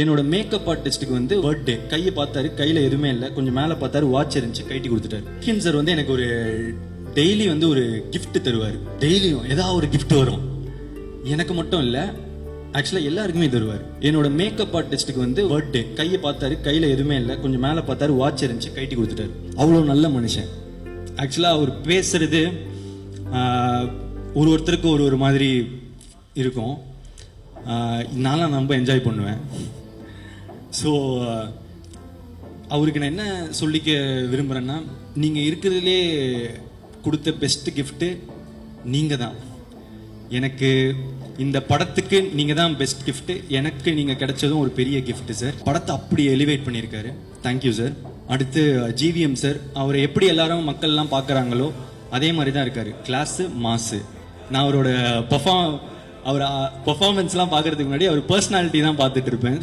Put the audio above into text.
என்னோட மேக்கப் ஆர்டிஸ்ட்டுக்கு வந்து பர்த்டே. கையை பார்த்தாரு, கையில எதுவுமே இல்லை. கொஞ்சம் மேலே பார்த்தாரு, வாட்ச் இருந்துச்சு, கைட்டி கொடுத்துட்டாரு. கின் சார் வந்து எனக்கு ஒரு டெய்லி வந்து ஒரு gift தருவார். டெய்லியும் ஏதாவது ஒரு gift வரும். எனக்கு மட்டும் இல்லை, ஆக்சுவலாக எல்லாருக்குமே தருவார். என்னோட மேக்கப் ஆர்டிஸ்ட்டுக்கு வந்து பர்த்டே. கையை பார்த்தாரு, கையில் எதுவுமே இல்லை. கொஞ்சம் மேலே பார்த்தாரு, வாட்ச் இருந்துச்சு, கைட்டி கொடுத்துட்டாரு. அவ்வளோ நல்ல மனுஷன். ஆக்சுவலாக அவர் பேசுறது ஒருத்தருக்கு ஒரு மாதிரி இருக்கும். நான்லாம் ரொம்ப என்ஜாய் பண்ணுவேன். ஸோ அவருக்கு நான் என்ன சொல்லிக்க விரும்புகிறேன்னா, நீங்கள் இருக்கிறதுலே கொடுத்த பெஸ்ட் கிஃப்ட்டு நீங்கள் தான். எனக்கு இந்த படத்துக்கு நீங்கள் தான் பெஸ்ட் கிஃப்ட்டு. எனக்கு நீங்கள் கிடைச்சதும் ஒரு பெரிய கிஃப்ட்டு சார். படத்தை அப்படி எலிவேட் பண்ணியிருக்காரு. Thank you sir. அடுத்து ஜிவிஎம் சார், அவரை எப்படி எல்லாரும் மக்கள்லாம் பார்க்குறாங்களோ அதே மாதிரி தான் இருக்காரு. கிளாஸு மாசு. நான் அவரோட பர்ஃபார்மன்ஸ்லாம் பார்க்கறதுக்கு முன்னாடி அவர் பர்சனாலிட்டி தான் பார்த்துட்டு இருப்பேன்.